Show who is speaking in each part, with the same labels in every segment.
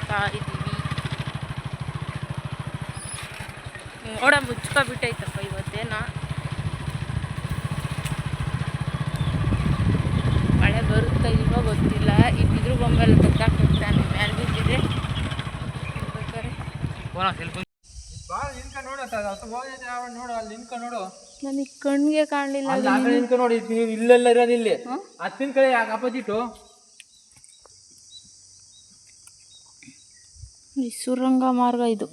Speaker 1: ಹೋಗ್ತಾ ಇದ್ದೀವಿ. ಮೋಡ ಮುಚ್ಕೊಬಿಟ್ಟೈತಪ್ಪ ಇವತ್ತೇನೋ. ಮಳೆ ಬರುತ್ತಾ ಇಲ್ವೋ ಗೊತ್ತಿಲ್ಲ. ಇದ್ದಿದ್ರು ಬೊಂಬೆಲ್ಲ ತೆಗ್ದಾಕ್ಬಿಡ್ತಾನೆ ಮೇಲೆ ಬಿದ್ದಿದ್ರೆ ನನಗೆ ಕಣ್ಣಿಗೆ ಕಾಣಲಿಲ್ಲ.
Speaker 2: ನೋಡಿ ಇಲ್ಲೆಲ್ಲ ಇರೋದು ಇಲ್ಲಿ ಹತ್ತಿನ ಕಡೆ ಅಪೋಸಿಟು
Speaker 1: ಈ ಸುರಂಗ ಮಾರ್ಗ ಇದು.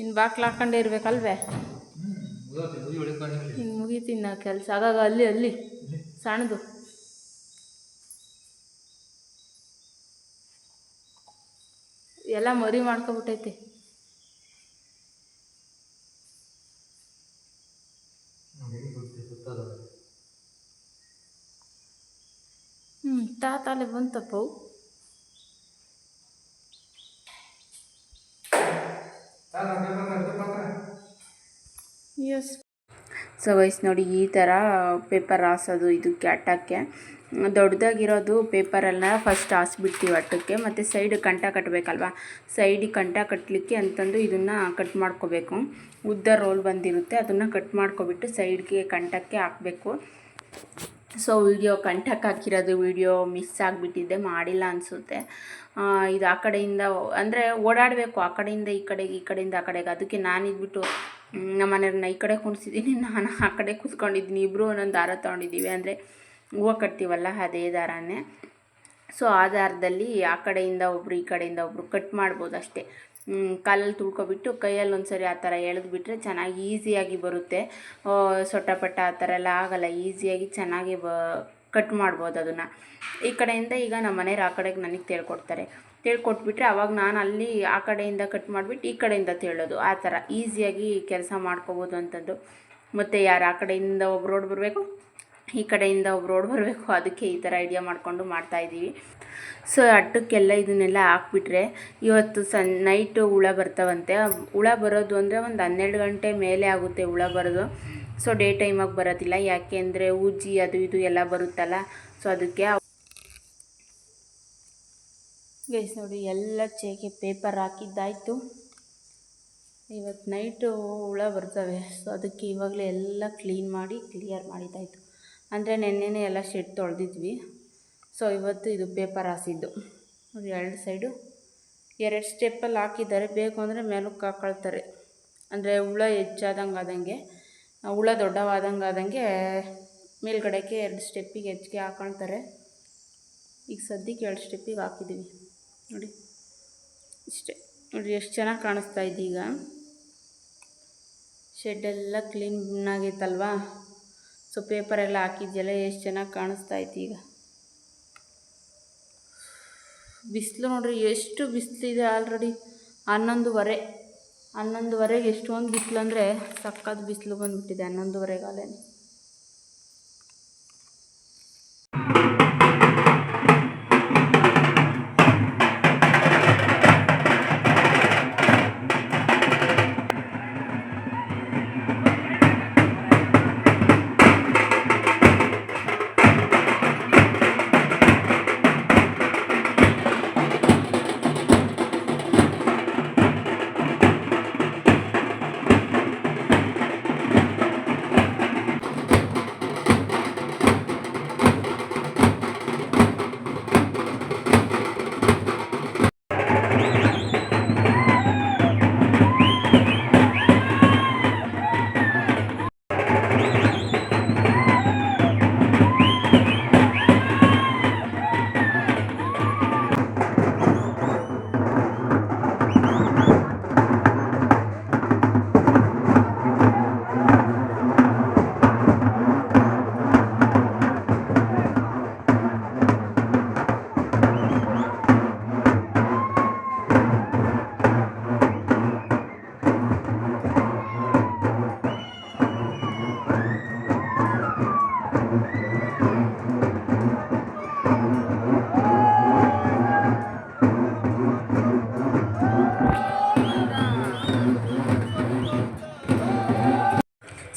Speaker 1: ಇನ್ನು ಬಾಕ್ಲು ಹಾಕೊಂಡೇ ಇರ್ಬೇಕಲ್ವೇ? ಇನ್ನು ಮುಗೀತೀನಿ ನಾ ಕೆಲಸ. ಆಗಾಗ ಅಲ್ಲಿ ಸಣ್ಣದು ಎಲ್ಲ ಮರಿ ಮಾಡ್ಕೊಬಿಟ್ಟೈತೆ. ತಾತಾಲೆ ಬಂತಪ್ಪ. ಎಸ್ ಸೊ ವಯಸ್ಸು ನೋಡಿ ಈ ಥರ ಪೇಪರ್ ಹಾಸೋದು. ಇದು ಕ್ಯಾಟಕ್ಕೆ ದೊಡ್ಡದಾಗಿರೋದು ಪೇಪರೆಲ್ಲ ಫಸ್ಟ್ ಹಾಸ್ಬಿಡ್ತೀವಿ ಅಟ್ಟಕ್ಕೆ. ಮತ್ತು ಸೈಡ್ ಕಂಟ ಕಟ್ಟಬೇಕಲ್ವ, ಸೈಡಿಗೆ ಕಂಟ ಕಟ್ಟಲಿಕ್ಕೆ ಅಂತಂದು ಇದನ್ನು ಕಟ್ ಮಾಡ್ಕೋಬೇಕು. ಉದ್ದ ರೋಲ್ ಬಂದಿರುತ್ತೆ, ಅದನ್ನು ಕಟ್ ಮಾಡ್ಕೊಬಿಟ್ಟು ಸೈಡ್ಗೆ ಕಂಟಕ್ಕೆ ಹಾಕಬೇಕು. ಸೊ ಕಂಠಕ್ಕೆ ಹಾಕಿರೋದು ವಿಡಿಯೋ ಮಿಸ್ ಆಗಿಬಿಟ್ಟಿದ್ದೆ, ಮಾಡಿಲ್ಲ ಅನಿಸುತ್ತೆ. ಇದು ಆ ಕಡೆಯಿಂದ ಅಂದರೆ ಓಡಾಡಬೇಕು, ಆ ಕಡೆಯಿಂದ ಈ ಕಡೆಗೆ, ಈ ಕಡೆಯಿಂದ ಆ ಕಡೆಗೆ. ಅದಕ್ಕೆ ನಾನು ಇದ್ಬಿಟ್ಟು ನಮ್ಮ ಮನೆಯವ್ರನ್ನ ಈ ಕಡೆ ಕುಣಿಸಿದ್ದೀನಿ, ನಾನು ಆ ಕಡೆ ಕೂತ್ಕೊಂಡಿದ್ದೀನಿ. ಇಬ್ಬರು ಒಂದೊಂದು ದಾರ ತೊಗೊಂಡಿದ್ದೀವಿ, ಅಂದರೆ ಹೂವು ಕಟ್ತೀವಲ್ಲ ಅದೇ ದಾರನೇ. ಸೊ ಆ ದಾರದಲ್ಲಿ ಆ ಕಡೆಯಿಂದ ಒಬ್ಬರು, ಈ ಕಡೆಯಿಂದ ಒಬ್ಬರು ಕಟ್ ಮಾಡ್ಬೋದು ಅಷ್ಟೇ. ಕಾಲಲ್ಲಿ ತುಳ್ಕೊಬಿಟ್ಟು ಕೈಯಲ್ಲಿ ಒಂದು ಸರಿ ಆ ಥರ ಎಳೆದ್ಬಿಟ್ರೆ ಚೆನ್ನಾಗಿ ಈಸಿಯಾಗಿ ಬರುತ್ತೆ. ಸೊಟ್ಟಪಟ್ಟ ಆ ಥರ ಎಲ್ಲ ಆಗೋಲ್ಲ, ಈಸಿಯಾಗಿ ಚೆನ್ನಾಗಿ ಕಟ್ ಮಾಡ್ಬೋದು ಅದನ್ನು. ಈ ಕಡೆಯಿಂದ ಈಗ ನಮ್ಮ ಮನೆಯವ್ರು ಆ ಕಡೆಗೆ ನನಗೆ ತಿಳ್ಕೊಟ್ಬಿಟ್ರೆ ಅವಾಗ ನಾನು ಅಲ್ಲಿ ಆ ಕಡೆಯಿಂದ ಕಟ್ ಮಾಡಿಬಿಟ್ಟು ಈ ಕಡೆಯಿಂದ ತೇಳೋದು. ಆ ಥರ ಈಸಿಯಾಗಿ ಕೆಲಸ ಮಾಡ್ಕೋಬೋದು ಅಂತಂದು. ಮತ್ತು ಯಾರು ಆ ಕಡೆಯಿಂದ ಒಬ್ರು ರೋಡ್ ಬರಬೇಕು, ಈ ಕಡೆಯಿಂದ ಒಬ್ರು ರೋಡ್ ಬರಬೇಕು, ಅದಕ್ಕೆ ಈ ಥರ ಐಡಿಯಾ ಮಾಡಿಕೊಂಡು ಮಾಡ್ತಾಯಿದ್ದೀವಿ. ಸೊ ಅಟ್ಟಕ್ಕೆಲ್ಲ ಇದನ್ನೆಲ್ಲ ಹಾಕ್ಬಿಟ್ರೆ ಇವತ್ತು ನೈಟು ಹುಳ ಬರ್ತಾವಂತೆ. ಹುಳ ಬರೋದು ಅಂದರೆ ಒಂದು 12 ಗಂಟೆ ಮೇಲೆ ಆಗುತ್ತೆ ಹುಳ ಬರೋದು. ಸೊ ಡೇ ಟೈಮಾಗಿ ಬರೋದಿಲ್ಲ, ಯಾಕೆ ಅಂದರೆ ಉಜ್ಜಿ ಅದು ಇದು ಎಲ್ಲ ಬರುತ್ತಲ್ಲ. ಸೊ ಅದಕ್ಕೆ ಗೈಸ್ ನೋಡಿ ಎಲ್ಲ ಚೇಕೆ ಪೇಪರ್ ಹಾಕಿದ್ದಾಯಿತು. ಇವತ್ತು ನೈಟು ಹುಳ ಬರ್ತವೆ. ಸೊ ಅದಕ್ಕೆ ಇವಾಗಲೇ ಎಲ್ಲ ಕ್ಲೀನ್ ಮಾಡಿ ಕ್ಲಿಯರ್ ಮಾಡಿದ್ದಾಯಿತು. ಅಂದರೆ ನೆನ್ನೆನೇ ಎಲ್ಲ ಶೆಡ್ ತೊಳೆದಿದ್ವಿ. ಸೊ ಇವತ್ತು ಇದು ಪೇಪರ್ ಹಾಸಿದ್ದು ನೋಡಿ. 2 ಸೈಡು 2 ಸ್ಟೆಪ್ಪಲ್ಲಿ ಹಾಕಿದ್ದಾರೆ. ಬೇಕು ಅಂದರೆ ಮೇಲಕ್ಕೆ ಹಾಕೊಳ್ತಾರೆ. ಅಂದರೆ ಹುಳ ಹೆಚ್ಚಾದಂಗೆ ಹುಳ ದೊಡ್ಡವಾದಂಗೆ ಮೇಲ್ಗಡೆಗೆ 2 ಸ್ಟೆಪ್ಪಿಗೆ ಹೆಚ್ಚಿಗೆ ಹಾಕೊಳ್ತಾರೆ. ಈಗ ಸದ್ಯಕ್ಕೆ 2 ಸ್ಟೆಪ್ಪಿಗೆ ಹಾಕಿದ್ದೀವಿ ನೋಡಿ. ಇಷ್ಟೇ ನೋಡಿ, ಎಷ್ಟು ಚೆನ್ನಾಗಿ ಕಾಣಿಸ್ತಾ ಇದೆ. ಈಗ ಶೆಡ್ಡೆಲ್ಲ ಕ್ಲೀನಾಗೈತಲ್ವಾ. ಸೊ ಪೇಪರೆಲ್ಲ ಹಾಕಿದ್ಯಲ್ಲ ಎಷ್ಟು ಚೆನ್ನಾಗಿ ಕಾಣಿಸ್ತಾ ಐತಿ. ಈಗ ಬಿಸಿಲು ನೋಡ್ರಿ, ಎಷ್ಟು ಬಿಸಿಲಿದೆ. ಆಲ್ರೆಡಿ 11:30 ಎಷ್ಟೊಂದು ಬಿಸಿಲು ಅಂದರೆ ಸಕ್ಕತ್ ಬಿಸಿಲು ಬಂದುಬಿಟ್ಟಿದೆ 11:30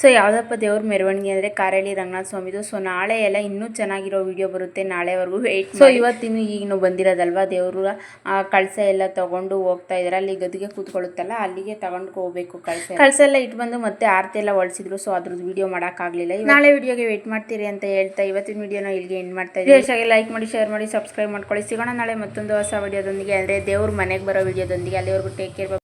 Speaker 1: ಸೊ ಯಾವುದಪ್ಪ ದೇವ್ರ ಮೆರವಣಿಗೆ ಅಂದರೆ ಕಾರಹಳ್ಳಿ ರಂಗನಾಥ ಸ್ವಾಮಿದು. ಸೊ ನಾಳೆ ಎಲ್ಲ ಇನ್ನೂ ಚೆನ್ನಾಗಿರೋ ವಿಡಿಯೋ ಬರುತ್ತೆ, ನಾಳೆವರೆಗೂ ವೆಯ್ಟ್. ಸೊ ಇವತ್ತಿನ್ನು ಈಗಿನೂ ಬಂದಿರೋದಲ್ವಾ ದೇವರು ಕಳಸ ಎಲ್ಲ ತೊಗೊಂಡು ಹೋಗ್ತಾ ಇದ್ದಾರೆ. ಅಲ್ಲಿ ಗದಿಗೆ ಕೂತ್ಕೊಳ್ಳುತ್ತಲ್ಲ ಅಲ್ಲಿಗೆ ತಗೊಂಡು ಹೋಗ್ಬೇಕು. ಕಳಸ ಎಲ್ಲ ಇಟ್ಟು ಬಂದು ಮತ್ತೆ ಆರತಿ ಎಲ್ಲ ಹೊಳಿಸಿದ್ರು. ಸೊ ಅದ್ರದ್ದು ವಿಡಿಯೋ ಮಾಡೋಕ್ಕಾಗಲಿಲ್ಲ. ನಾಳೆ ವಿಡಿಯೋಗೆ ವೆಯ್ಟ್ ಮಾಡ್ತೀರಿ ಅಂತ ಹೇಳ್ತಾ ಇವತ್ತಿನ ವಿಡಿಯೋನ ಇಲ್ಲಿಗೆ ಎಂಡ್ ಮಾಡ್ತಾ ಇದ್ದೀವಿ. ಲೈಕ್ ಮಾಡಿ, ಶೇರ್ ಮಾಡಿ, ಸಬ್ಸ್ಕ್ರೈಬ್ ಮಾಡ್ಕೊಳ್ಳಿ. ಸಿಗೋಣ ನಾಳೆ ಮತ್ತೊಂದು ಹೊಸ ವಿಡಿಯೋದೊಂದಿಗೆ, ಅಂದರೆ ದೇವ್ರ ಮನೆಗೆ ಬರೋ ವಿಡಿಯೋದೊಂದಿಗೆ. ಅಲ್ಲಿವರೆಗೂ ಟೇಕ್ ಕೇರ್.